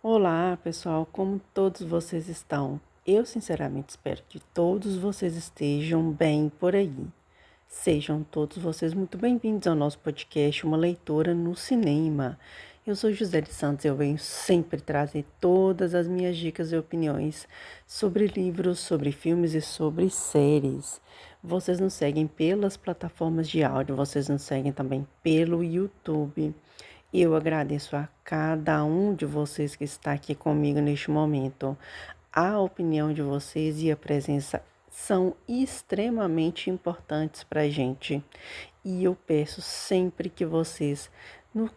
Olá, pessoal, como todos vocês estão? Eu sinceramente espero que todos vocês estejam bem por aí. Sejam todos vocês muito bem-vindos ao nosso podcast Uma Leitura no Cinema. Eu sou Gisele Santos e eu venho sempre trazer todas as minhas dicas e opiniões sobre livros, sobre filmes e sobre séries. Vocês nos seguem pelas plataformas de áudio, vocês nos seguem também pelo YouTube. Eu agradeço a cada um de vocês que está aqui comigo neste momento. A opinião de vocês e a presença são extremamente importantes para a gente. E eu peço sempre que vocês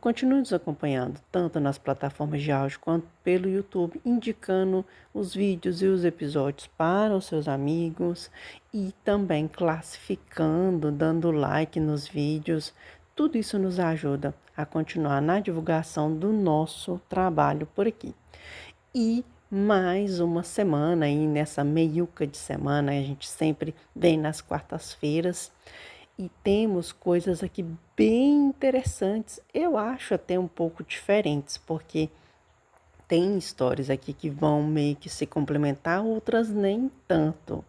continuem nos acompanhando, tanto nas plataformas de áudio quanto pelo YouTube, indicando os vídeos e os episódios para os seus amigos e também classificando, dando like nos vídeos. Tudo isso nos ajuda a continuar na divulgação do nosso trabalho por aqui. E mais uma semana aí, nessa meiuca de semana, a gente sempre vem nas quartas-feiras e temos coisas aqui bem interessantes, eu acho até um pouco diferentes, porque tem histórias aqui que vão meio que se complementar, outras nem tanto.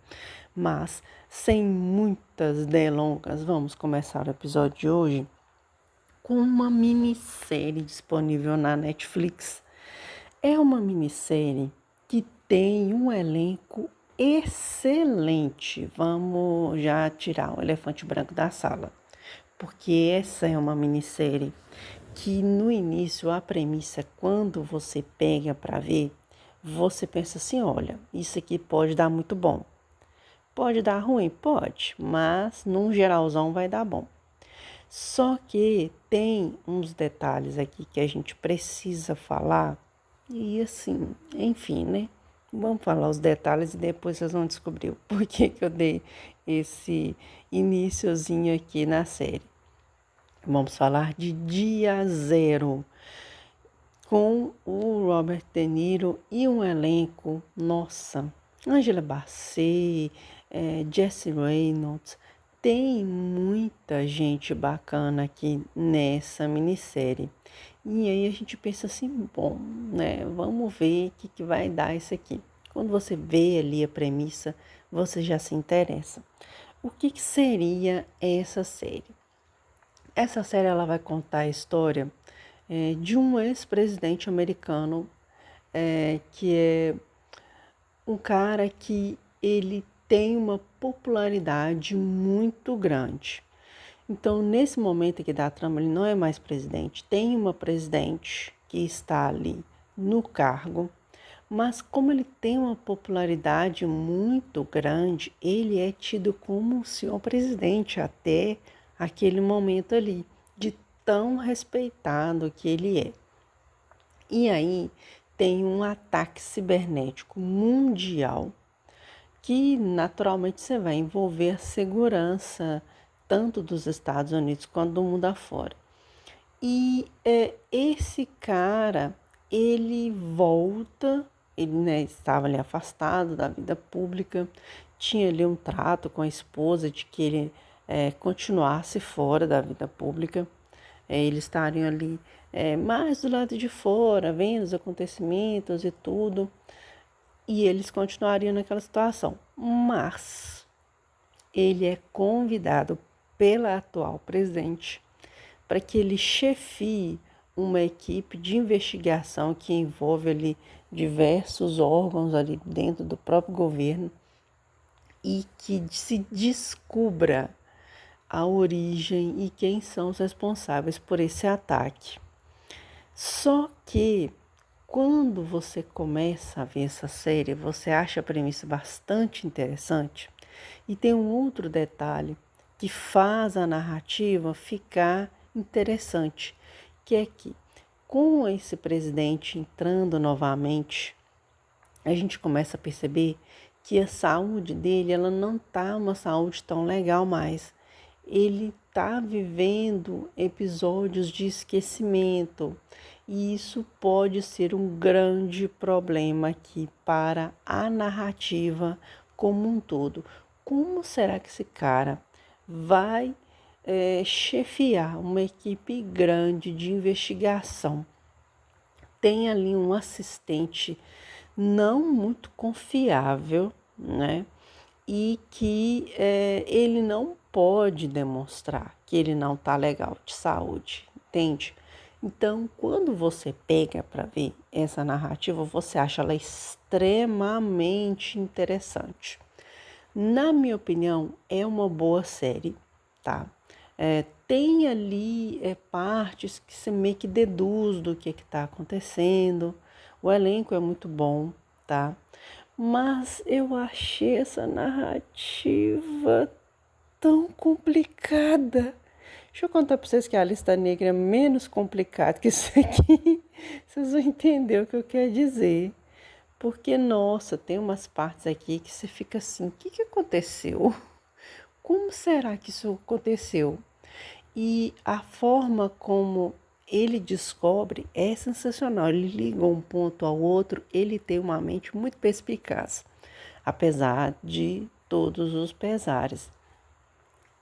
Mas, sem muitas delongas, vamos começar o episódio de hoje com uma minissérie disponível na Netflix. É uma minissérie que tem um elenco excelente. Vamos já tirar o elefante branco da sala, porque essa é uma minissérie que no início a premissa, quando você pega para ver, você pensa assim, olha, isso aqui pode dar muito bom. Pode dar ruim? Pode, mas num geralzão vai dar bom. Só que tem uns detalhes aqui que a gente precisa falar e assim, enfim, né? Vamos falar os detalhes e depois vocês vão descobrir o porquê que eu dei esse iniciozinho aqui na série. Vamos falar de Dia Zero, com o Robert De Niro e um elenco, nossa, Angela Bassett, Jesse Reynolds, tem muita gente bacana aqui nessa minissérie. E aí a gente pensa assim, bom, né, vamos ver o que vai dar isso aqui. Quando você vê ali a premissa, você já se interessa. O que seria essa série? Essa série ela vai contar a história de um ex-presidente americano que é um cara que ele tem uma popularidade muito grande. Então, nesse momento aqui da trama, ele não é mais presidente. Tem uma presidente que está ali no cargo, mas como ele tem uma popularidade muito grande, ele é tido como o senhor presidente até aquele momento ali, de tão respeitado que ele é. E aí tem um ataque cibernético mundial que naturalmente você vai envolver a segurança tanto dos Estados Unidos quanto do mundo afora. E esse cara, ele volta, ele né, estava ali afastado da vida pública, tinha ali um trato com a esposa de que ele continuasse fora da vida pública. Eles estariam ali mais do lado de fora, vendo os acontecimentos e tudo, e eles continuariam naquela situação. Mas ele é convidado pela atual presidente para que ele chefie uma equipe de investigação que envolve ali diversos órgãos ali dentro do próprio governo e que se descubra a origem e quem são os responsáveis por esse ataque. Só que quando você começa a ver essa série, você acha a premissa bastante interessante e tem um outro detalhe que faz a narrativa ficar interessante, que é que com esse presidente entrando novamente, a gente começa a perceber que a saúde dele, ela não tá uma saúde tão legal mais. Ele tá vivendo episódios de esquecimento e isso pode ser um grande problema aqui para a narrativa como um todo. Como será que esse cara vai chefiar uma equipe grande de investigação tem ali um assistente não muito confiável, né? E que ele não pode demonstrar que ele não está legal de saúde, entende? Então, quando você pega para ver essa narrativa, você acha ela extremamente interessante. Na minha opinião, é uma boa série, tá? Tem ali partes que você meio que deduz do que está acontecendo. O elenco é muito bom, tá? Mas eu achei essa narrativa tão complicada. Deixa eu contar para vocês que a Lista Negra é menos complicada que isso aqui. Vocês vão entender o que eu quero dizer. Porque, nossa, tem umas partes aqui que você fica assim, o que aconteceu? Como será que isso aconteceu? E a forma como ele descobre é sensacional. Ele liga um ponto ao outro, ele tem uma mente muito perspicaz, apesar de todos os pesares.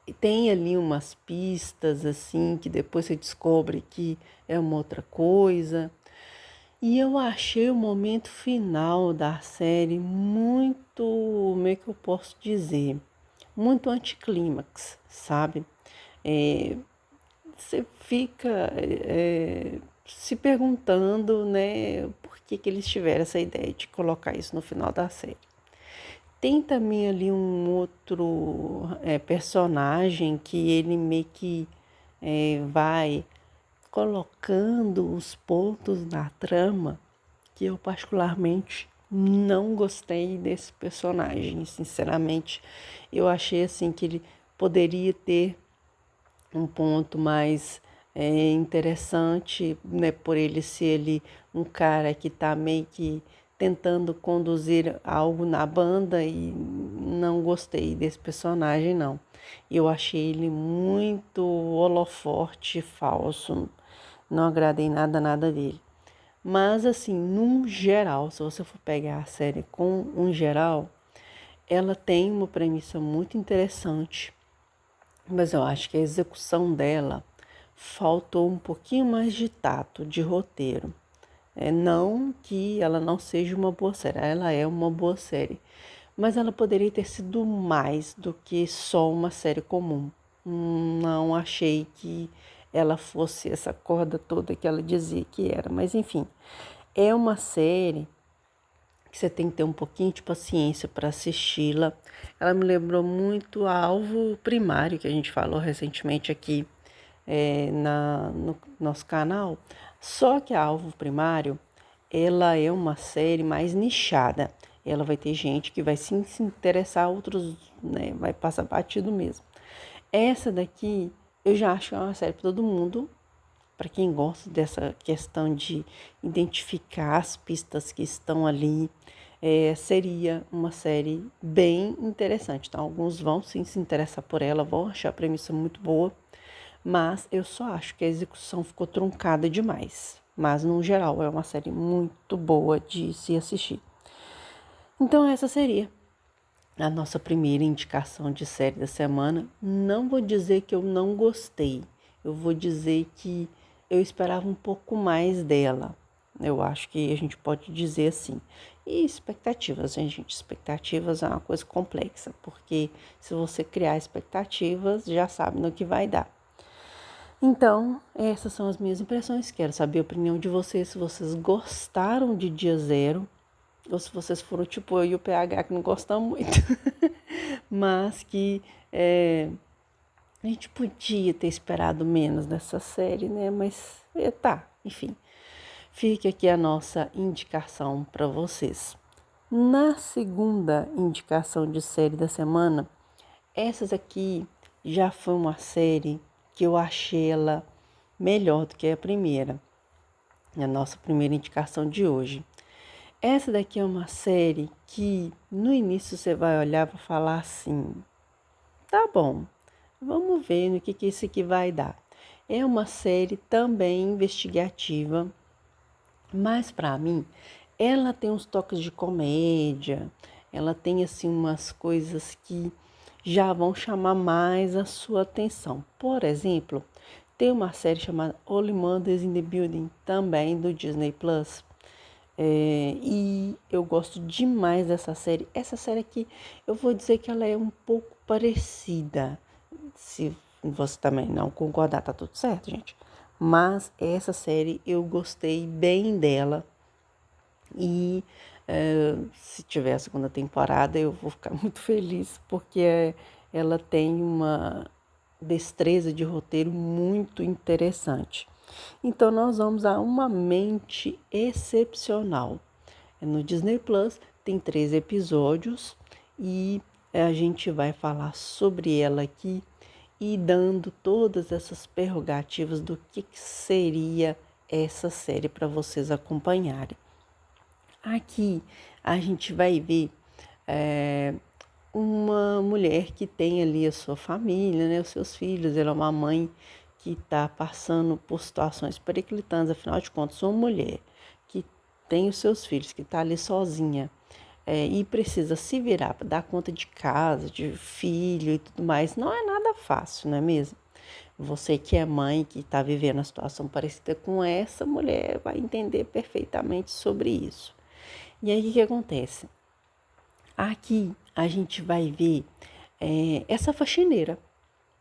E tem ali umas pistas assim que depois você descobre que é uma outra coisa. E eu achei o momento final da série muito, como é que eu posso dizer? Muito anticlímax, sabe? Você fica se perguntando, né, por que eles tiveram essa ideia de colocar isso no final da série. Tem também ali um outro personagem que ele meio que vai colocando os pontos na trama que eu particularmente não gostei desse personagem. Sinceramente, eu achei assim que ele poderia ter um ponto mais interessante, né, por ele ser ali um cara que está meio que tentando conduzir algo na banda e não gostei desse personagem, não. Eu achei ele muito holofote falso, não agradei nada dele. Mas assim, num geral, se você for pegar a série com um geral, ela tem uma premissa muito interessante, mas eu acho que a execução dela faltou um pouquinho mais de tato, de roteiro. Não que ela não seja uma boa série, ela é uma boa série, mas ela poderia ter sido mais do que só uma série comum. Não achei que ela fosse essa corda toda que ela dizia que era, mas enfim, é uma série que você tem que ter um pouquinho de paciência para assisti-la. Ela me lembrou muito a Alvo Primário, que a gente falou recentemente aqui no nosso canal. Só que a Alvo Primário, ela é uma série mais nichada. Ela vai ter gente que vai se interessar, outros, né, vai passar batido mesmo. Essa daqui, eu já acho que é uma série para todo mundo, para quem gosta dessa questão de identificar as pistas que estão ali, seria uma série bem interessante. Então, alguns vão sim se interessar por ela, vão achar a premissa muito boa, mas eu só acho que a execução ficou truncada demais. Mas, no geral, é uma série muito boa de se assistir. Então, essa seria a nossa primeira indicação de série da semana. Não vou dizer que eu não gostei, eu vou dizer que eu esperava um pouco mais dela. Eu acho que a gente pode dizer assim. E expectativas, né, gente? Expectativas é uma coisa complexa, porque se você criar expectativas, já sabe no que vai dar. Então, essas são as minhas impressões. Quero saber a opinião de vocês, se vocês gostaram de Dia Zero, ou se vocês foram tipo eu e o PH, que não gostamos muito, mas que a gente podia ter esperado menos dessa série, né? Mas tá, enfim. Fique aqui a nossa indicação para vocês. Na segunda indicação de série da semana, essas aqui já foi uma série que eu achei ela melhor do que a primeira, a nossa primeira indicação de hoje. Essa daqui é uma série que no início você vai olhar para falar assim, tá bom, vamos ver no que isso aqui vai dar. É uma série também investigativa, mas para mim ela tem uns toques de comédia, ela tem assim umas coisas que já vão chamar mais a sua atenção. Por exemplo, Tem uma série chamada Only Mondays in the Building, também do Disney Plus. E eu gosto demais dessa série. Essa série aqui, eu vou dizer que ela é um pouco parecida. Se você também não concordar, tá tudo certo, gente. Mas essa série eu gostei bem dela. E se tiver a segunda temporada, eu vou ficar muito feliz, porque ela tem uma destreza de roteiro muito interessante. Então, nós vamos a Uma Mente Excepcional. No Disney Plus tem 3 episódios e a gente vai falar sobre ela aqui e dando todas essas prerrogativas do que seria essa série para vocês acompanharem. Aqui a gente vai ver uma mulher que tem ali a sua família, né, os seus filhos. Ela é uma mãe que está passando por situações periclitantes. Afinal de contas, uma mulher que tem os seus filhos, que está ali sozinha e precisa se virar para dar conta de casa, de filho e tudo mais, não é nada fácil, não é mesmo? Você que é mãe, que está vivendo uma situação parecida com essa mulher, vai entender perfeitamente sobre isso. E aí, o que acontece? Aqui a gente vai ver essa faxineira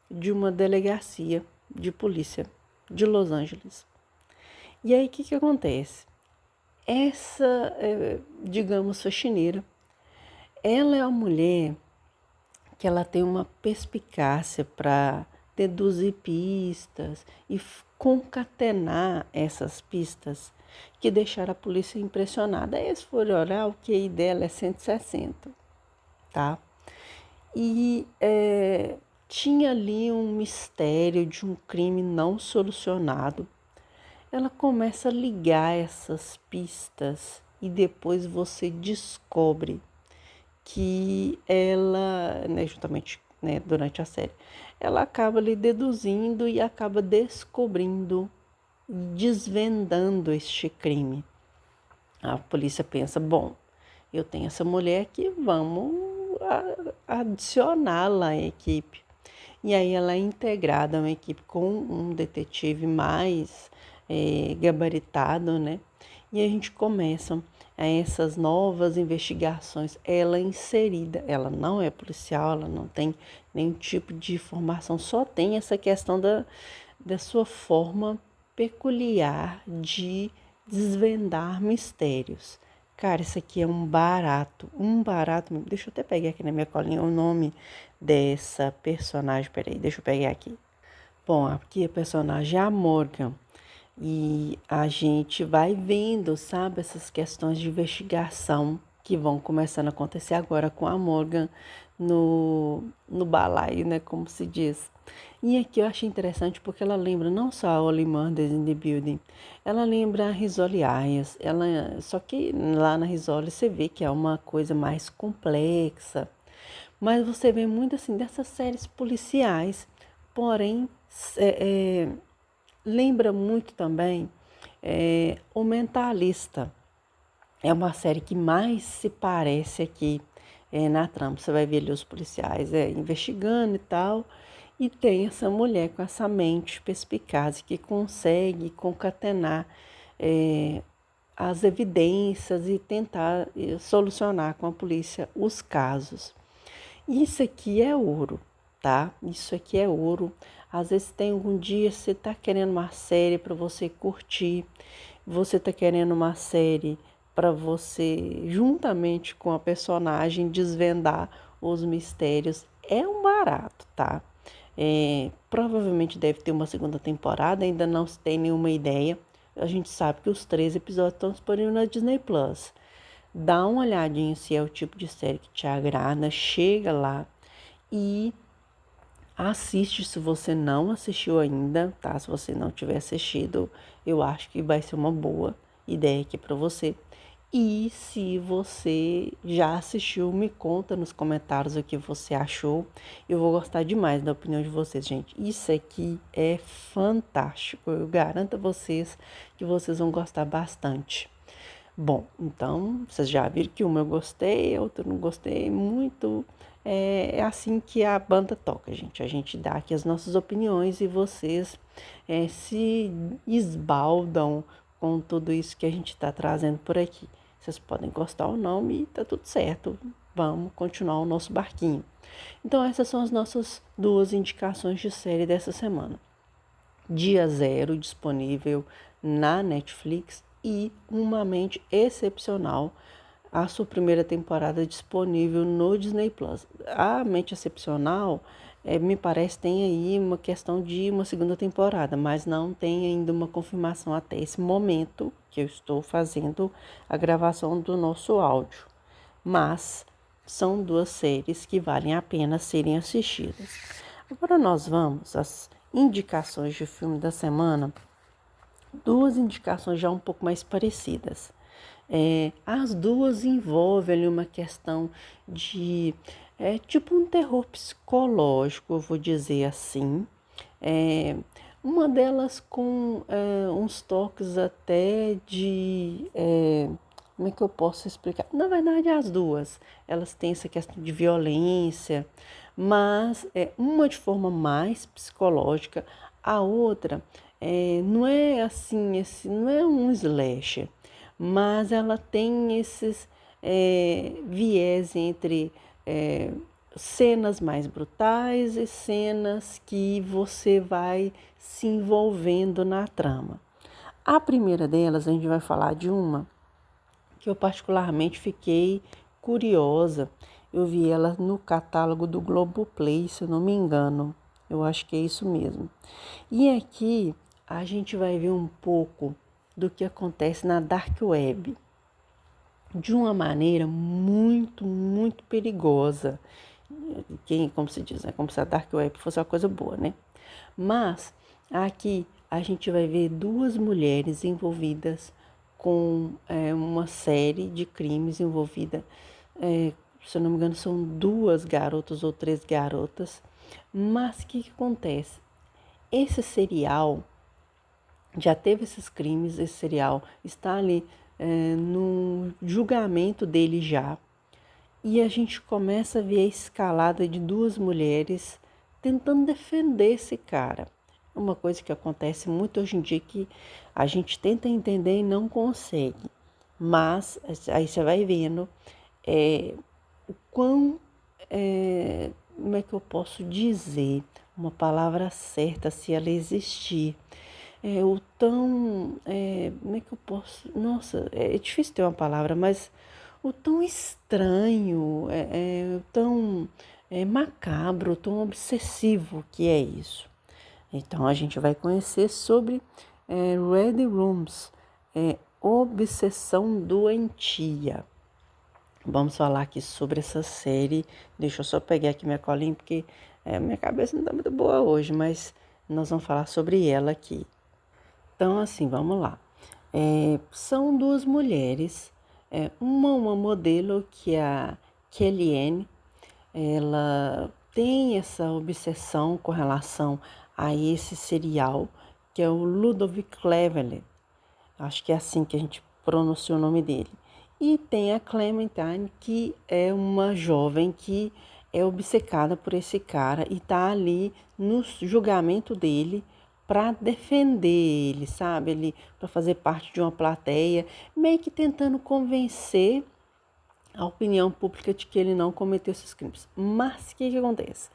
de uma delegacia de polícia de Los Angeles. E aí, o que acontece? Essa, digamos, faxineira, ela é uma mulher que ela tem uma perspicácia para deduzir pistas e concatenar essas pistas que deixaram a polícia impressionada. Aí, se for olhar, o QI dela é 160, tá? E tinha ali um mistério de um crime não solucionado. Ela começa a ligar essas pistas e depois você descobre que ela, né, justamente, né, durante a série, ela acaba ali deduzindo e acaba descobrindo, desvendando este crime. A polícia pensa, bom, eu tenho essa mulher aqui, vamos adicioná-la à equipe. E aí ela é integrada a uma equipe com um detetive mais gabaritado, né? E a gente começa essas novas investigações, ela inserida, ela não é policial, ela não tem nenhum tipo de formação, só tem essa questão da sua forma peculiar de desvendar mistérios. Cara, isso aqui é um barato. Deixa eu até pegar aqui na minha colinha o nome dessa personagem. Peraí, deixa eu pegar aqui. Bom, aqui a personagem é a Morgan. E a gente vai vendo, sabe, essas questões de investigação que vão começando a acontecer agora com a Morgan no balaio, né, como se diz. E aqui eu achei interessante porque ela lembra não só a Only Mondays in the Building, ela lembra a Rizzoli Ayers, só que lá na Rizzoli você vê que é uma coisa mais complexa, mas você vê muito assim dessas séries policiais, porém lembra muito também O Mentalista. É uma série que mais se parece aqui na trama. Você vai ver ali os policiais investigando e tal, e tem essa mulher com essa mente perspicaz que consegue concatenar as evidências e tentar solucionar com a polícia os casos. Isso aqui é ouro, tá? Isso aqui é ouro. Às vezes tem algum dia você tá querendo uma série para você curtir, você tá querendo uma série para você, juntamente com a personagem, desvendar os mistérios. É um barato, tá? Provavelmente deve ter uma segunda temporada, ainda não se tem nenhuma ideia. A gente sabe que os 3 episódios estão disponíveis na Disney Plus. Dá uma olhadinha se é o tipo de série que te agrada, chega lá e assiste se você não assistiu ainda, tá? Se você não tiver assistido, eu acho que vai ser uma boa ideia aqui para você. E se você já assistiu, me conta nos comentários o que você achou. Eu vou gostar demais da opinião de vocês, gente. Isso aqui é fantástico. Eu garanto a vocês que vocês vão gostar bastante. Bom, então vocês já viram que uma eu gostei, a outra não gostei muito. É assim que a banda toca, gente. A gente dá aqui as nossas opiniões e vocês se esbaldam com tudo isso que a gente está trazendo por aqui. Vocês podem gostar ou não e tá tudo certo. Vamos continuar o nosso barquinho. Então, essas são as nossas duas indicações de série dessa semana. Dia Zero, disponível na Netflix, e Uma Mente Excepcional, a sua primeira temporada disponível no Disney Plus. A Mente Excepcional, me parece, tem aí uma questão de uma segunda temporada, mas não tem ainda uma confirmação até esse momento que eu estou fazendo a gravação do nosso áudio. Mas são duas séries que valem a pena serem assistidas. Agora nós vamos às indicações de filme da semana. Duas indicações já um pouco mais parecidas. As duas envolvem ali uma questão de tipo um terror psicológico, eu vou dizer assim. Uma delas com uns toques até de como é que eu posso explicar? Na verdade, as duas, elas têm essa questão de violência, mas uma de forma mais psicológica, a outra não é assim, não é um slasher, mas ela tem esses viés entre cenas mais brutais e cenas que você vai se envolvendo na trama. A primeira delas, a gente vai falar de uma que eu particularmente fiquei curiosa. Eu vi ela no catálogo do Globoplay, se eu não me engano. Eu acho que é isso mesmo. E aqui a gente vai ver um pouco do que acontece na Dark Web, de uma maneira muito, muito perigosa. Como se diz, né? Como se a Dark Web fosse uma coisa boa, né? Mas aqui a gente vai ver duas mulheres envolvidas com uma série de crimes envolvida, se eu não me engano, são duas garotas ou três garotas. Mas o que acontece? Esse serial já teve esses crimes, esse serial está ali no julgamento dele já. E a gente começa a ver a escalada de duas mulheres tentando defender esse cara. Uma coisa que acontece muito hoje em dia que a gente tenta entender e não consegue. Mas aí você vai vendo o quão, como é que eu posso dizer uma palavra certa se ela existir. O tão, como é que eu posso, nossa, é difícil ter uma palavra, mas o tão estranho, tão macabro, tão obsessivo que é isso. Então a gente vai conhecer sobre Red Rooms, obsessão doentia. Vamos falar aqui sobre essa série. Deixa eu só pegar aqui minha colinha, porque minha cabeça não está muito boa hoje, mas nós vamos falar sobre ela aqui. Então, assim, vamos lá. São duas mulheres, uma modelo que é a Kellyanne. Ela tem essa obsessão com relação a esse serial, que é o Ludovic Cleveland. Acho que é assim que a gente pronuncia o nome dele. E tem a Clementine, que é uma jovem que é obcecada por esse cara e tá ali no julgamento dele para defender ele, sabe? Ele para fazer parte de uma plateia, meio que tentando convencer a opinião pública de que ele não cometeu esses crimes. Mas o que acontece?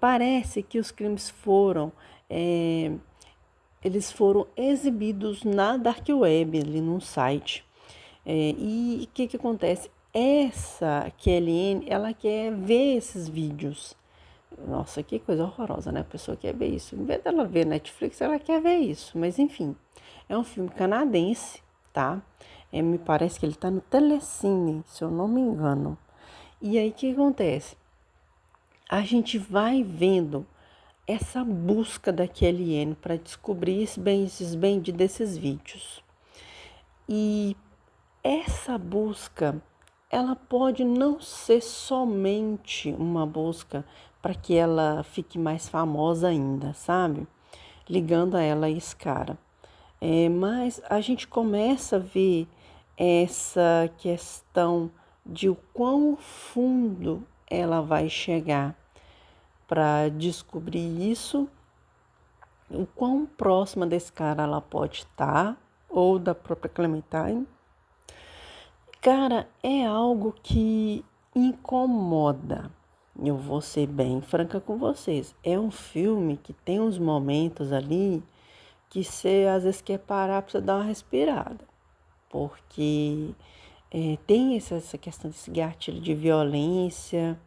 Parece que os crimes eles foram exibidos na Dark Web, ali num site. E o que acontece? Essa Kellyanne, ela quer ver esses vídeos. Nossa, que coisa horrorosa, né? A pessoa quer ver isso. Em vez dela ver Netflix, ela quer ver isso. Mas, enfim, é um filme canadense, tá? Me parece que ele tá no Telecine, se eu não me engano. E aí, o que acontece? A gente vai vendo essa busca da Kellyanne para descobrir esses benditos desses vídeos. E essa busca, ela pode não ser somente uma busca para que ela fique mais famosa ainda, sabe? Ligando a ela esse cara. Mas a gente começa a ver essa questão de o quão fundo ela vai chegar para descobrir isso, o quão próxima desse cara ela pode estar, ou da própria Clementine. Cara, é algo que incomoda. Eu vou ser bem franca com vocês. É um filme que tem uns momentos ali que você às vezes quer parar para você dar uma respirada. Porque tem essa questão desse gatilho de violência,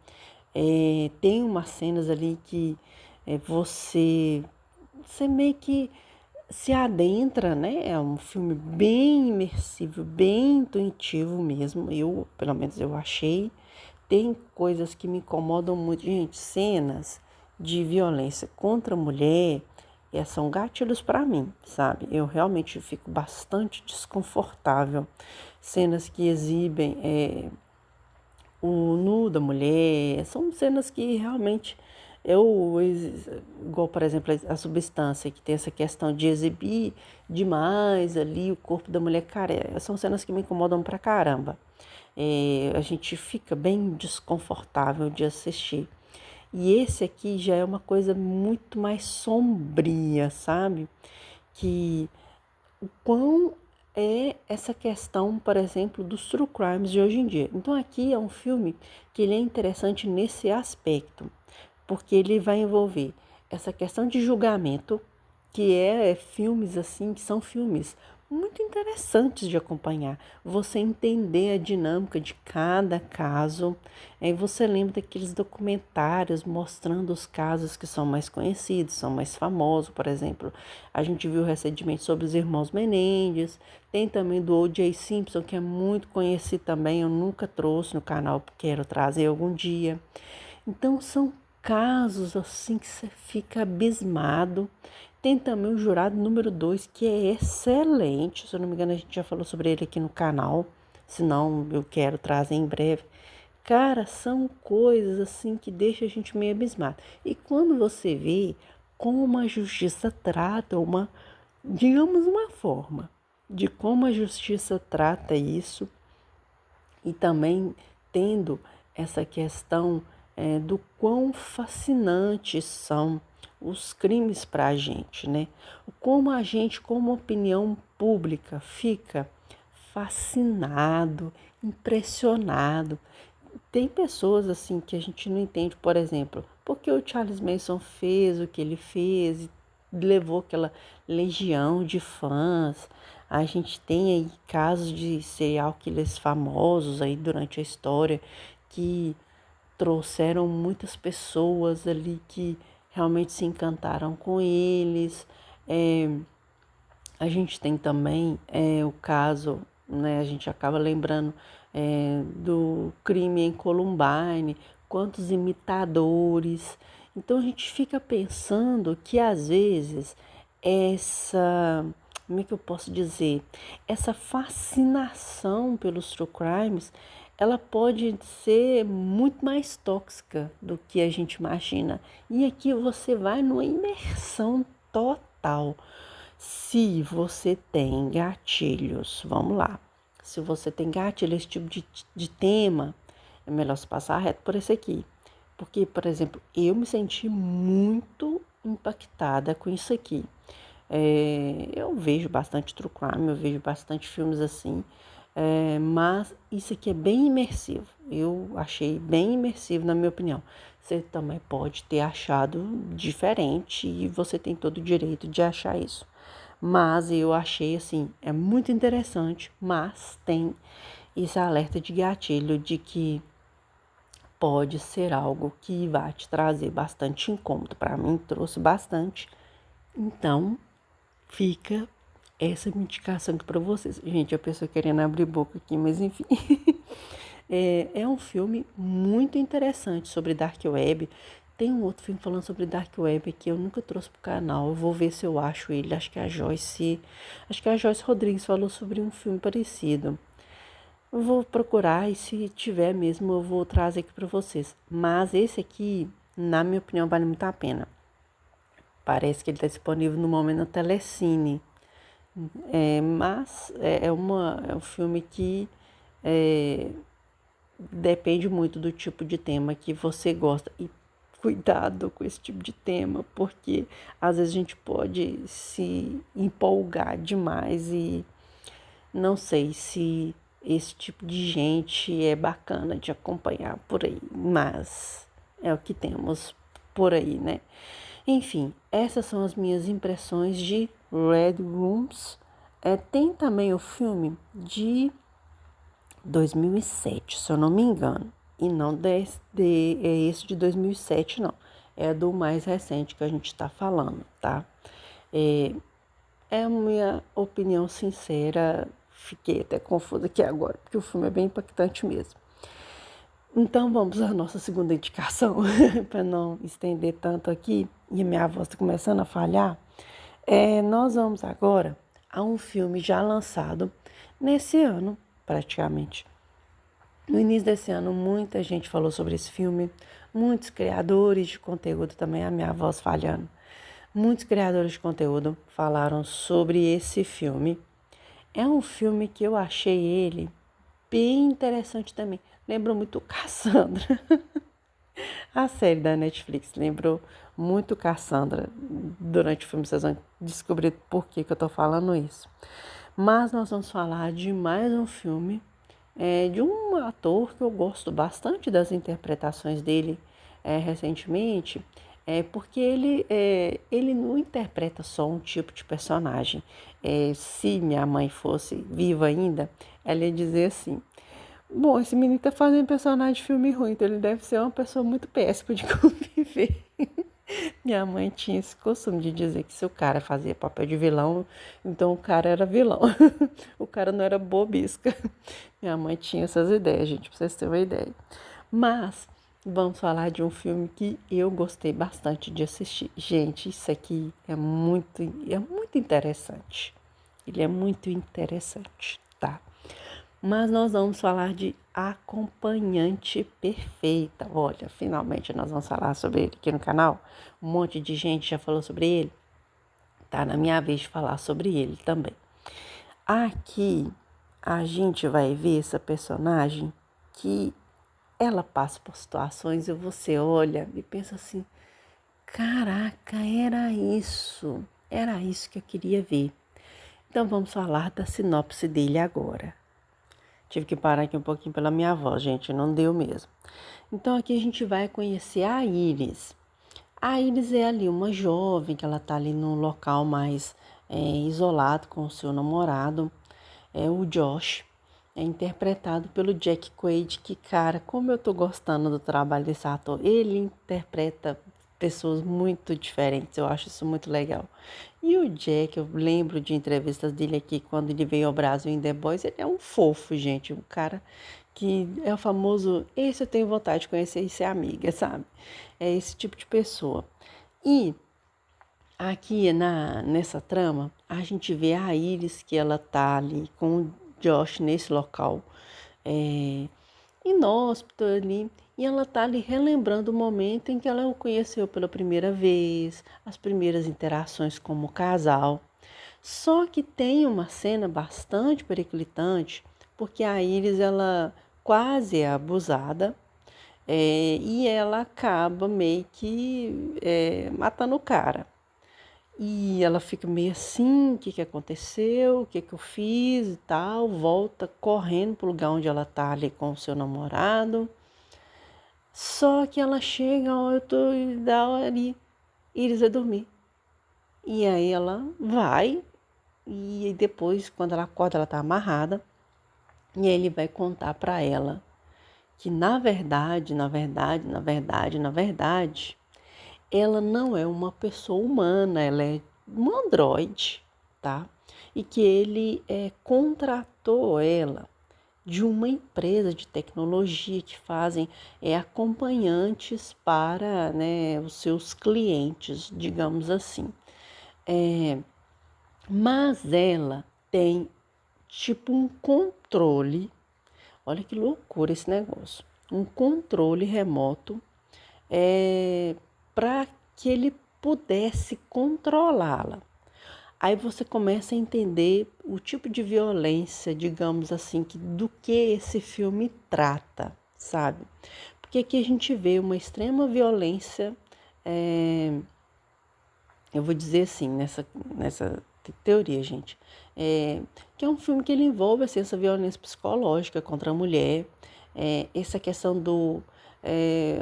tem umas cenas ali que você meio que se adentra, né? É um filme bem imersivo, bem intuitivo mesmo. Pelo menos eu achei. Tem coisas que me incomodam muito. Gente, cenas de violência contra a mulher são gatilhos para mim, sabe? Eu realmente fico bastante desconfortável. Cenas que exibem o nu da mulher, são cenas que realmente igual por exemplo a substância, que tem essa questão de exibir demais ali o corpo da mulher, cara, são cenas que me incomodam pra caramba. A gente fica bem desconfortável de assistir. E esse aqui já é uma coisa muito mais sombria, sabe? Que o quão é essa questão, por exemplo, dos true crimes de hoje em dia. Então aqui é um filme que ele é interessante nesse aspecto, porque ele vai envolver essa questão de julgamento, que filmes assim, que são filmes muito interessantes de acompanhar. Você entender a dinâmica de cada caso. Aí você lembra daqueles documentários mostrando os casos que são mais conhecidos, são mais famosos, por exemplo. A gente viu recentemente sobre os irmãos Menendez. Tem também do O.J. Simpson, que é muito conhecido também. Eu nunca trouxe no canal, quero trazer algum dia. Então são casos assim que você fica abismado. Tem também o Jurado número 2, que é excelente. Se eu não me engano, a gente já falou sobre ele aqui no canal. Se não, eu quero trazer em breve. Cara, são coisas assim que deixam a gente meio abismado. E quando você vê como a justiça trata digamos, uma forma de como a justiça trata isso, e também tendo essa questão do quão fascinantes são os crimes para a gente, né? Como a gente, como opinião pública, fica fascinado, impressionado. Tem pessoas assim que a gente não entende, por exemplo, porque o Charles Manson fez o que ele fez e levou aquela legião de fãs. A gente tem aí casos de serial killers famosos aí durante a história que trouxeram muitas pessoas ali que realmente se encantaram com eles. A gente tem também o caso, né, a gente acaba lembrando do crime em Columbine, quantos imitadores. Então a gente fica pensando que às vezes como é que eu posso dizer? Essa fascinação pelos true crimes, ela pode ser muito mais tóxica do que a gente imagina. E aqui você vai numa imersão total. Se você tem gatilhos, vamos lá. Se você tem gatilho, esse tipo de tema, é melhor se passar reto por esse aqui. Porque, por exemplo, eu me senti muito impactada com isso aqui. Eu vejo bastante true crime, eu vejo bastante filmes assim, mas isso aqui é bem imersivo. Eu achei bem imersivo, na minha opinião. Você também pode ter achado diferente e você tem todo o direito de achar isso. Mas eu achei assim, é muito interessante, mas tem esse alerta de gatilho de que pode ser algo que vai te trazer bastante incômodo. Para mim, trouxe bastante. Então, fica essa minha indicação aqui para vocês. Gente, a pessoa querendo abrir boca aqui, mas enfim. É um filme muito interessante sobre Dark Web. Tem um outro filme falando sobre Dark Web que eu nunca trouxe pro canal. Eu vou ver se eu acho ele. Acho que a Joyce Rodrigues falou sobre um filme parecido. Eu vou procurar e se tiver mesmo eu vou trazer aqui para vocês. Mas esse aqui, na minha opinião, vale muito a pena. Parece que ele está disponível no momento na Telecine. Mas é um filme que é, depende muito do tipo de tema que você gosta. E cuidado com esse tipo de tema, porque às vezes a gente pode se empolgar demais e não sei se esse tipo de gente é bacana de acompanhar por aí, mas é o que temos por aí, né? Enfim, essas são as minhas impressões de Red Rooms. Tem também o filme de 2007, se eu não me engano, e não é esse de 2007, não. É do mais recente que a gente está falando, tá? É, é a minha opinião sincera. Fiquei até confusa aqui agora, porque o filme é bem impactante mesmo. Então vamos à nossa segunda indicação, para não estender tanto aqui, e a minha voz está começando a falhar. Nós vamos agora a um filme já lançado nesse ano, praticamente. No início desse ano, muita gente falou sobre esse filme, muitos criadores de conteúdo, também a minha voz falhando, muitos criadores de conteúdo falaram sobre esse filme. É um filme que eu achei ele bem interessante também. Lembrou muito Cassandra. A série da Netflix lembrou muito Cassandra. Durante o filme vocês vão descobrir por que eu tô falando isso. Mas nós vamos falar de mais um filme de um ator que eu gosto bastante das interpretações dele recentemente, porque ele não interpreta só um tipo de personagem. Se minha mãe fosse viva ainda, ela ia dizer assim: bom, esse menino tá fazendo personagem de filme ruim, então ele deve ser uma pessoa muito péssima de conviver. Minha mãe tinha esse costume de dizer que se o cara fazia papel de vilão, então o cara era vilão. O cara não era bobisca. Minha mãe tinha essas ideias, gente, pra vocês terem uma ideia. Mas vamos falar de um filme que eu gostei bastante de assistir. Gente, isso aqui é muito interessante. Ele é muito interessante, tá? Mas nós vamos falar de Acompanhante Perfeita. Olha, finalmente nós vamos falar sobre ele aqui no canal. Um monte de gente já falou sobre ele. Tá na minha vez de falar sobre ele também. Aqui a gente vai ver essa personagem que ela passa por situações e você olha e pensa assim: caraca, era isso que eu queria ver. Então vamos falar da sinopse dele agora. Tive que parar aqui um pouquinho pela minha voz, gente, não deu mesmo. Então aqui a gente vai conhecer a Iris. A Iris é ali uma jovem que ela tá ali num local mais isolado com o seu namorado, o Josh. É interpretado pelo Jack Quaid, que, cara, como eu tô gostando do trabalho desse ator. Ele interpreta pessoas muito diferentes, eu acho isso muito legal. E o Jack, eu lembro de entrevistas dele aqui, quando ele veio ao Brasil em The Boys, ele é um fofo, gente, um cara que é o famoso, esse eu tenho vontade de conhecer e ser amiga, sabe? É esse tipo de pessoa. E aqui nessa trama, a gente vê a Iris, que ela tá ali com o Josh nesse local, inóspito ali, e ela tá ali relembrando o momento em que ela o conheceu pela primeira vez, as primeiras interações como casal. Só que tem uma cena bastante periclitante, porque a Iris, ela quase é abusada, e ela acaba meio que matando o cara. E ela fica meio assim: o que que aconteceu, o que que eu fiz e tal, volta correndo pro lugar onde ela tá ali com o seu namorado. Só que ela chega, ó, eu tô da hora ali, Iris vai dormir. E aí ela vai, e depois, quando ela acorda, ela tá amarrada, e aí ele vai contar pra ela que na verdade, ela não é uma pessoa humana, ela é um androide, tá? E que ele contratou ela de uma empresa de tecnologia que fazem acompanhantes para, né, os seus clientes, digamos assim. Mas ela tem tipo um controle, olha que loucura esse negócio, um controle remoto para que ele pudesse controlá-la. Aí você começa a entender o tipo de violência, digamos assim, do que esse filme trata, sabe? Porque aqui a gente vê uma extrema violência, é, eu vou dizer assim, nessa teoria, gente, que é um filme que ele envolve assim, essa violência psicológica contra a mulher, essa questão do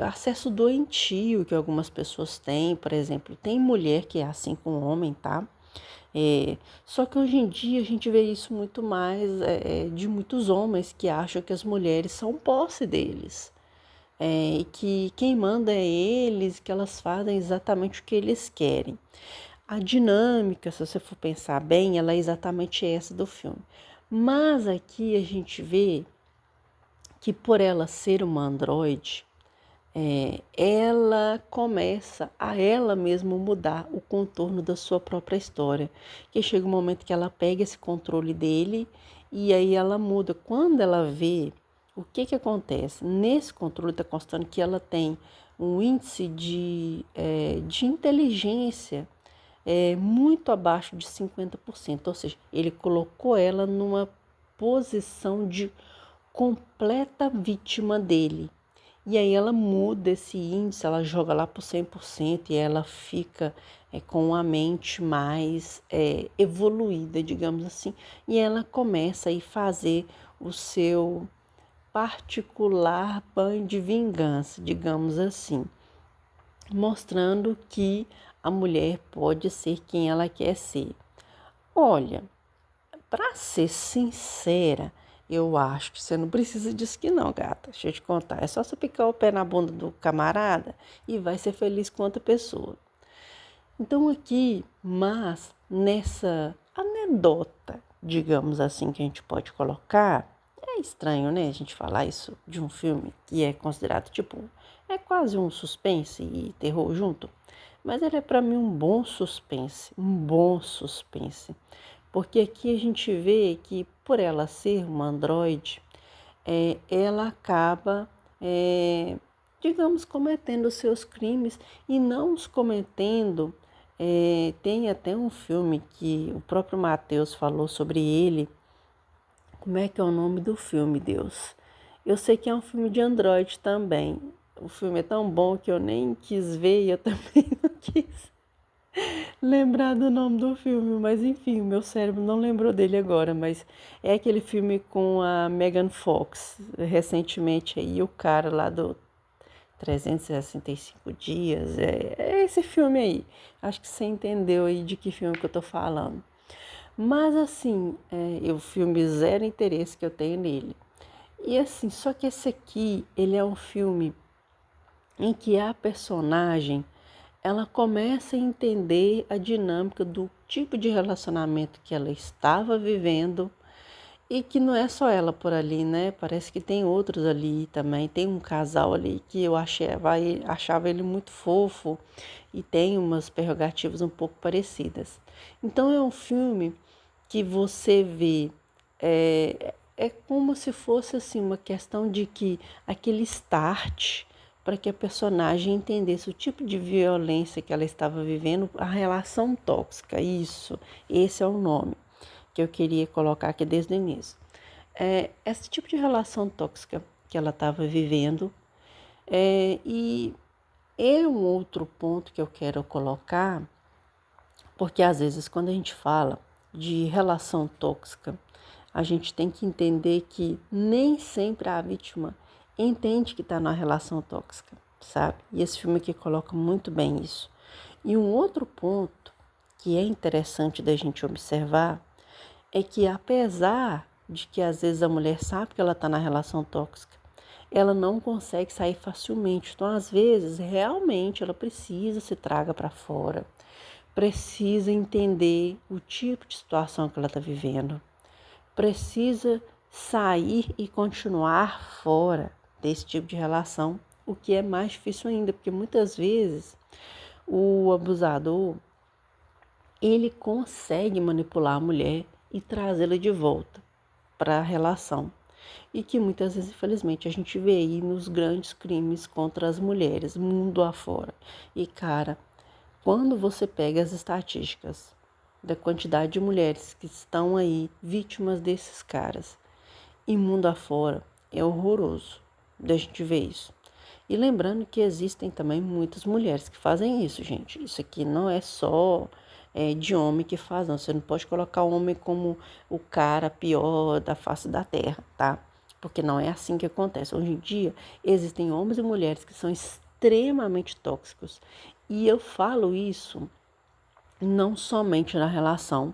acesso doentio que algumas pessoas têm, por exemplo, tem mulher que é assim com homem, tá? Só que hoje em dia a gente vê isso muito mais de muitos homens que acham que as mulheres são posse deles. E que quem manda é eles, que elas fazem exatamente o que eles querem. A dinâmica, se você for pensar bem, ela é exatamente essa do filme. Mas aqui a gente vê que por ela ser uma androide, ela começa a ela mesma mudar o contorno da sua própria história. Que chega um momento que ela pega esse controle dele e aí ela muda. Quando ela vê, o que que acontece? Nesse controle está constando que ela tem um índice de inteligência muito abaixo de 50%. Ou seja, ele colocou ela numa posição de completa vítima dele. E aí ela muda esse índice, ela joga lá para o 100% e ela fica com a mente mais evoluída, digamos assim. E ela começa a fazer o seu particular banho de vingança, digamos assim, mostrando que a mulher pode ser quem ela quer ser. Olha, para ser sincera, eu acho que você não precisa disso que não, gata. Deixa eu te contar. É só você picar o pé na bunda do camarada e vai ser feliz com outra pessoa. Então aqui, mas nessa anedota, digamos assim, que a gente pode colocar, é estranho, né, a gente falar isso de um filme que é considerado, tipo, é quase um suspense e terror junto. Mas ele é para mim um bom suspense. Porque aqui a gente vê que por ela ser uma androide, ela acaba, digamos, cometendo os seus crimes e não os cometendo. Tem até um filme que o próprio Matheus falou sobre ele. Como é que é o nome do filme, Deus? Eu sei que é um filme de androide também. O filme é tão bom que eu nem quis ver e eu também não quis lembrar do nome do filme, mas enfim, o meu cérebro não lembrou dele agora, mas é aquele filme com a Megan Fox, recentemente aí, o cara lá do 365 dias, é esse filme aí. Acho que você entendeu aí de que filme que eu tô falando. Mas assim, o filme zero interesse que eu tenho nele. E assim, só que esse aqui, ele é um filme em que a personagem ela começa a entender a dinâmica do tipo de relacionamento que ela estava vivendo e que não é só ela por ali, né? Parece que tem outros ali também. Tem um casal ali que eu achava ele muito fofo e tem umas prerrogativas um pouco parecidas. Então é um filme que você vê, é como se fosse assim uma questão de que aquele start para que a personagem entendesse o tipo de violência que ela estava vivendo, a relação tóxica, esse é o nome que eu queria colocar aqui desde o início. Esse tipo de relação tóxica que ela estava vivendo, e é um outro ponto que eu quero colocar, porque às vezes quando a gente fala de relação tóxica, a gente tem que entender que nem sempre a vítima entende que está na relação tóxica, sabe? E esse filme aqui coloca muito bem isso. E um outro ponto que é interessante da gente observar é que apesar de que às vezes a mulher sabe que ela está na relação tóxica, ela não consegue sair facilmente. Então, às vezes, realmente ela precisa se traga para fora, precisa entender o tipo de situação que ela está vivendo, precisa sair e continuar fora desse tipo de relação, o que é mais difícil ainda, porque muitas vezes o abusador ele consegue manipular a mulher e trazê-la de volta para a relação. E que muitas vezes, infelizmente, a gente vê aí nos grandes crimes contra as mulheres, mundo afora. E, cara, quando você pega as estatísticas da quantidade de mulheres que estão aí vítimas desses caras. E mundo afora é horroroso da gente ver isso. E lembrando que existem também muitas mulheres que fazem isso, gente. Isso aqui não é só de homem que faz, não. Você não pode colocar o homem como o cara pior da face da terra, tá? Porque não é assim que acontece. Hoje em dia, existem homens e mulheres que são extremamente tóxicos. E eu falo isso não somente na relação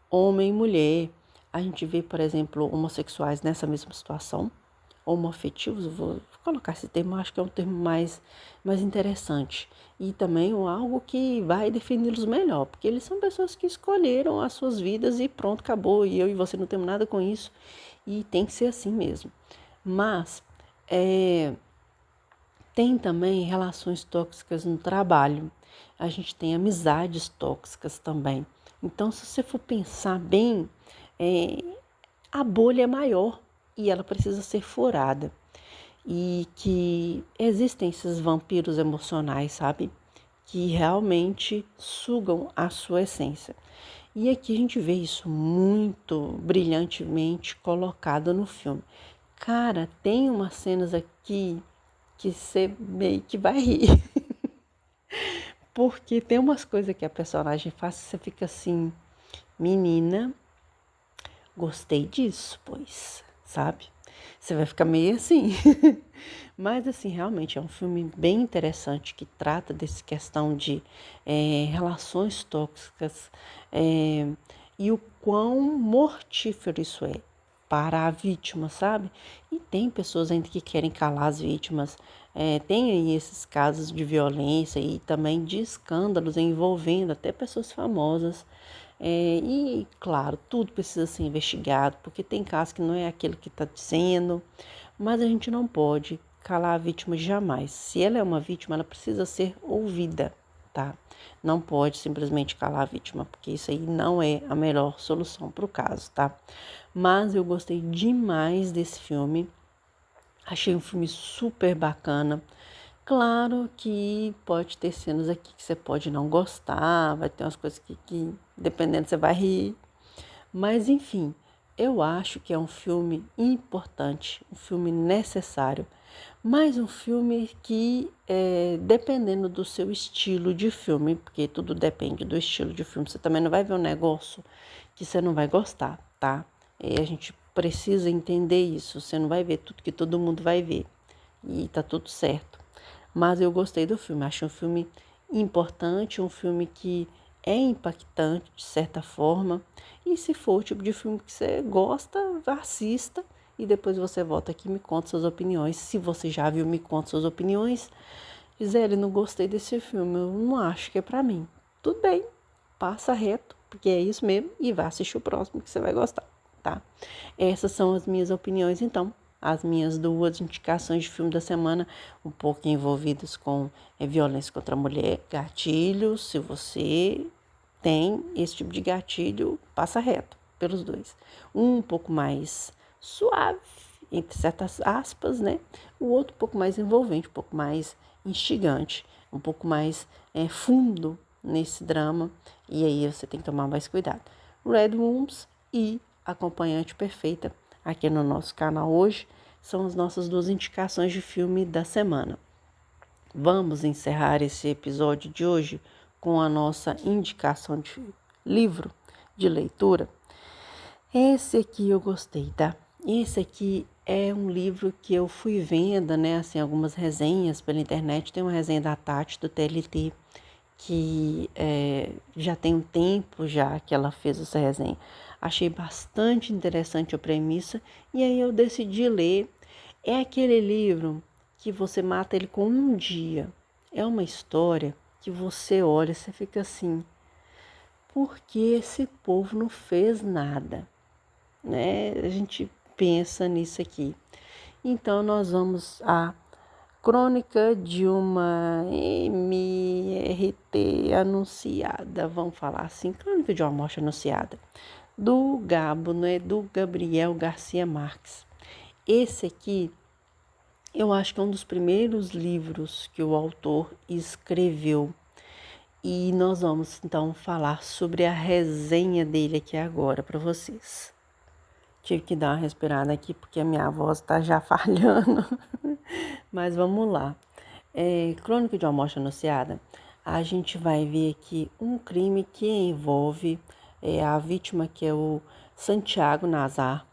homem e mulher. A gente vê, por exemplo, homossexuais nessa mesma situação, homoafetivos, eu vou colocar esse termo, acho que é um termo mais interessante. E também algo que vai defini-los melhor, porque eles são pessoas que escolheram as suas vidas e pronto, acabou. E eu e você não temos nada com isso. E tem que ser assim mesmo. Mas tem também relações tóxicas no trabalho. A gente tem amizades tóxicas também. Então, se você for pensar bem, a bolha é maior e ela precisa ser furada. E que existem esses vampiros emocionais, sabe? Que realmente sugam a sua essência. E aqui a gente vê isso muito brilhantemente colocado no filme. Cara, tem umas cenas aqui que você meio que vai rir. Porque tem umas coisas que a personagem faz e você fica assim, menina, gostei disso, pois, sabe? Você vai ficar meio assim. Mas, assim, realmente é um filme bem interessante que trata dessa questão de relações tóxicas e o quão mortífero isso é para a vítima, sabe? E tem pessoas ainda que querem calar as vítimas. Tem aí esses casos de violência e também de escândalos envolvendo até pessoas famosas. E, claro, tudo precisa ser investigado, porque tem casos que não é aquele que está dizendo, mas a gente não pode calar a vítima jamais. Se ela é uma vítima, ela precisa ser ouvida, tá? Não pode simplesmente calar a vítima, porque isso aí não é a melhor solução para o caso, tá? Mas eu gostei demais desse filme, achei um filme super bacana. Claro que pode ter cenas aqui que você pode não gostar, vai ter umas coisas que dependendo, você vai rir. Mas, enfim, eu acho que é um filme importante, um filme necessário, mas um filme que, dependendo do seu estilo de filme, porque tudo depende do estilo de filme, você também não vai ver um negócio que você não vai gostar, tá? E a gente precisa entender isso, você não vai ver tudo que todo mundo vai ver, e tá tudo certo. Mas eu gostei do filme, acho um filme importante, um filme que é impactante de certa forma. E se for o tipo de filme que você gosta, assista e depois você volta aqui e me conta suas opiniões. Se você já viu, me conta suas opiniões. Gisele, não gostei desse filme, eu não acho que é pra mim. Tudo bem, passa reto, porque é isso mesmo, e vá assistir o próximo que você vai gostar, tá? Essas são as minhas opiniões, então. As minhas duas indicações de filme da semana, um pouco envolvidas com violência contra a mulher, gatilhos. Se você tem esse tipo de gatilho, passa reto pelos dois. Um pouco mais suave, entre certas aspas, né? O outro um pouco mais envolvente, um pouco mais instigante, um pouco mais fundo nesse drama. E aí você tem que tomar mais cuidado. Red Rooms e Acompanhante Perfeita, aqui no nosso canal hoje, são as nossas duas indicações de filme da semana. Vamos encerrar esse episódio de hoje com a nossa indicação de livro de leitura. Esse aqui eu gostei, tá? Esse aqui é um livro que eu fui vendo, né, assim, algumas resenhas pela internet. Tem uma resenha da Tati, do TLT, que já tem um tempo já que ela fez essa resenha. Achei bastante interessante a premissa e aí eu decidi ler. É aquele livro que você mata ele com um dia. É uma história que você olha e você fica assim, por que esse povo não fez nada? Né? A gente pensa nisso aqui. Então nós vamos à Crônica de uma MRT anunciada, vamos falar assim, Crônica de uma morte anunciada, do Gabo, né, do Gabriel Garcia Marques. Esse aqui, eu acho que é um dos primeiros livros que o autor escreveu. E nós vamos então falar sobre a resenha dele aqui agora para vocês. Tive que dar uma respirada aqui porque a minha voz está já falhando, mas vamos lá. Crônica de uma Morte Anunciada, a gente vai ver aqui um crime que envolve a vítima, que é o Santiago Nazar,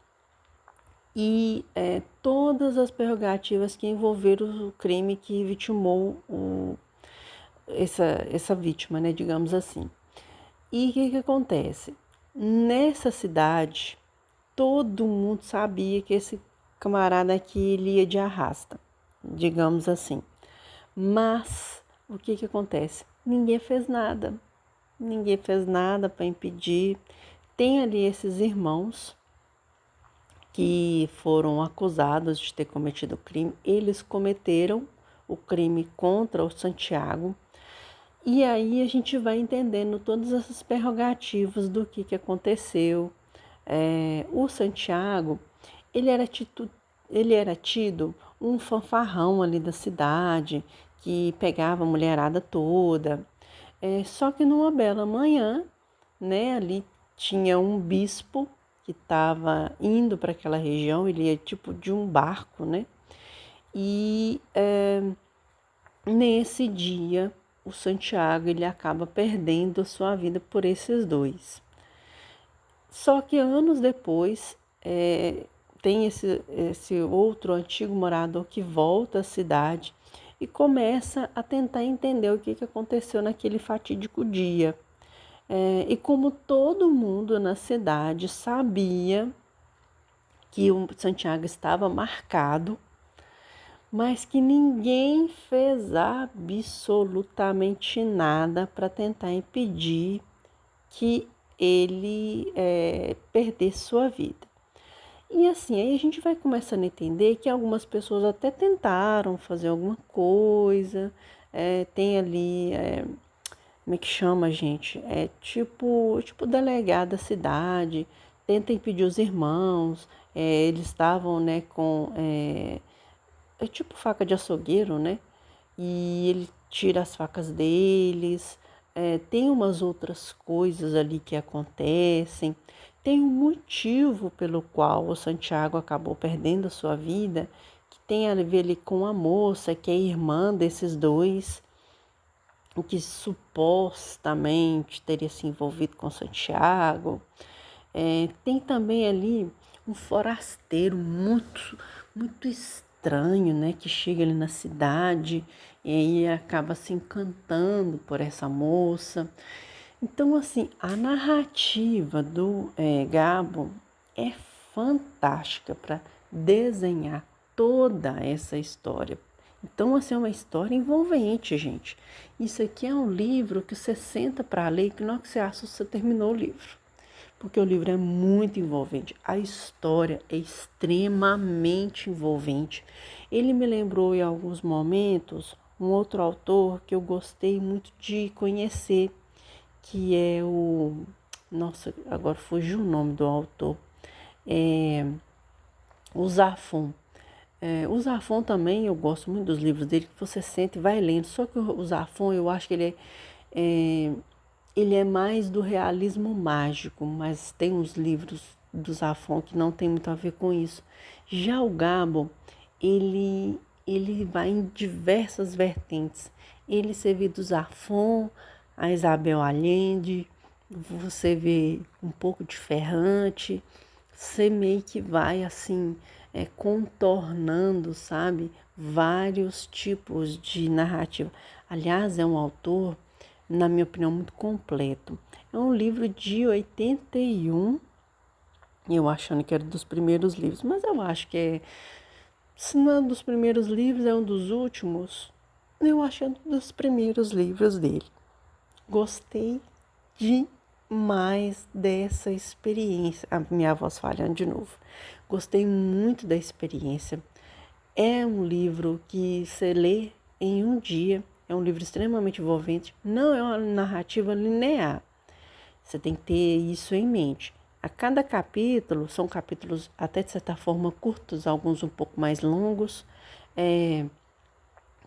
e todas as prerrogativas que envolveram o crime que vitimou essa vítima, né, digamos assim. E o que acontece? Nessa cidade, todo mundo sabia que esse camarada aqui ele ia de arrasta, digamos assim. Mas o que acontece? Ninguém fez nada. Ninguém fez nada para impedir. Tem ali esses irmãos que foram acusados de ter cometido o crime. Eles cometeram o crime contra o Santiago. E aí a gente vai entendendo todas essas prerrogativas do que aconteceu. O Santiago, ele era tido um fanfarrão ali da cidade, que pegava a mulherada toda. Só que numa bela manhã, né, ali tinha um bispo que estava indo para aquela região, ele ia tipo de um barco, né? E nesse dia, o Santiago ele acaba perdendo a sua vida por esses dois. Só que anos depois, tem esse outro antigo morador que volta à cidade e começa a tentar entender o que aconteceu naquele fatídico dia. E como todo mundo na cidade sabia que o Santiago estava marcado, mas que ninguém fez absolutamente nada para tentar impedir que ele perdesse sua vida. E assim, aí a gente vai começando a entender que algumas pessoas até tentaram fazer alguma coisa, tem ali, como é que chama, gente? Tipo delegado da cidade, tenta impedir os irmãos, eles estavam, né, com, tipo faca de açougueiro, né? E ele tira as facas deles. Tem umas outras coisas ali que acontecem. Tem um motivo pelo qual o Santiago acabou perdendo a sua vida, que tem a ver ali com a moça, que é irmã desses dois, o que supostamente teria se envolvido com Santiago. Tem também ali um forasteiro muito estranho, né, que chega ali na cidade e aí acaba se encantando por essa moça. Então, assim, a narrativa do Gabo é fantástica para desenhar toda essa história. Então, assim, é uma história envolvente, gente. Isso aqui é um livro que você senta para ler e que não é que você acha que você terminou o livro. Porque o livro é muito envolvente. A história é extremamente envolvente. Ele me lembrou em alguns momentos um outro autor que eu gostei muito de conhecer, que é o... Nossa, agora fugiu o nome do autor. O Zafon. O Zafon também, eu gosto muito dos livros dele, que você sente e vai lendo. Só que o Zafon, eu acho que ele é mais do realismo mágico, mas tem uns livros do Zafon que não tem muito a ver com isso. Já o Gabo, ele vai em diversas vertentes. Você vê do Zafon, a Isabel Allende, você vê um pouco de Ferrante, você meio que vai assim, contornando, sabe, vários tipos de narrativa. Aliás, é um autor, na minha opinião, muito completo. É um livro de 81, eu achando que era dos primeiros livros, mas eu acho que se não é um dos primeiros livros, é um dos últimos. Eu acho que é um dos primeiros livros dele. Gostei demais dessa experiência. A minha voz falhando de novo. Gostei muito da experiência. É um livro que você lê em um dia. É um livro extremamente envolvente. Não é uma narrativa linear. Você tem que ter isso em mente. A cada capítulo, são capítulos até de certa forma curtos, alguns um pouco mais longos,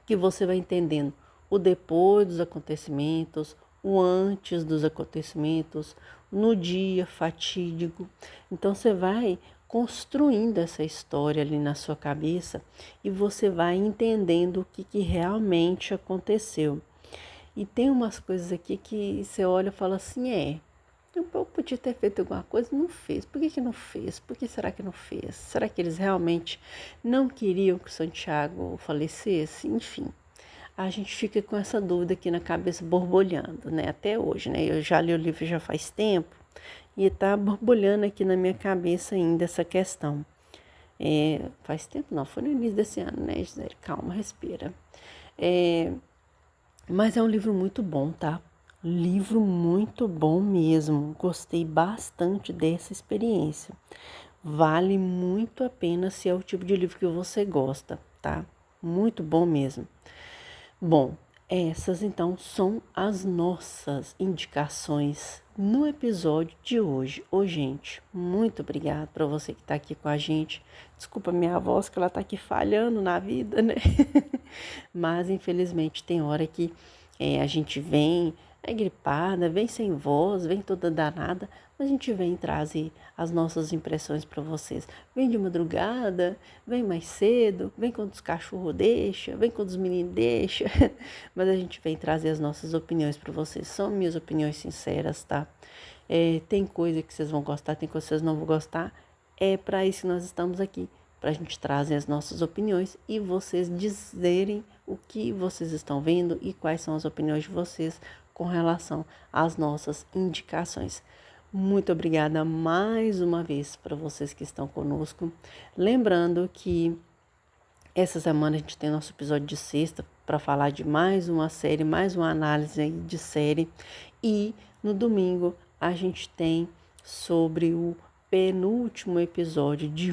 que você vai entendendo o depois dos acontecimentos, o antes dos acontecimentos, no dia fatídico. Então você vai construindo essa história ali na sua cabeça e você vai entendendo o que realmente aconteceu. E tem umas coisas aqui que você olha e fala assim, eu podia ter feito alguma coisa, não fez. Por que não fez? Por que será que não fez? Será que eles realmente não queriam que o Santiago falecesse? Enfim, a gente fica com essa dúvida aqui na cabeça borbulhando, né? Até hoje, né? Eu já li o livro já faz tempo e tá borbulhando aqui na minha cabeça ainda essa questão. Faz tempo não, foi no início desse ano, né, Gisele? Calma, respira. Mas é um livro muito bom, tá? Livro muito bom mesmo. Gostei bastante dessa experiência. Vale muito a pena se é o tipo de livro que você gosta, tá? Muito bom mesmo. Bom, essas então são as nossas indicações no episódio de hoje. Ô, gente, muito obrigada para você que está aqui com a gente. Desculpa minha voz, que ela está aqui falhando na vida, né? Mas, infelizmente, tem hora que a gente vem gripada, vem sem voz, vem toda danada, mas a gente vem trazer as nossas impressões para vocês. Vem de madrugada, vem mais cedo, vem quando os cachorros deixam, vem quando os meninos deixam, mas a gente vem trazer as nossas opiniões para vocês. São minhas opiniões sinceras, tá? Tem coisa que vocês vão gostar, tem coisa que vocês não vão gostar. É para isso que nós estamos aqui, para a gente trazer as nossas opiniões e vocês dizerem o que vocês estão vendo e quais são as opiniões de vocês com relação às nossas indicações. Muito obrigada mais uma vez para vocês que estão conosco. Lembrando que essa semana a gente tem nosso episódio de sexta para falar de mais uma série, mais uma análise de série. E no domingo a gente tem sobre o penúltimo episódio de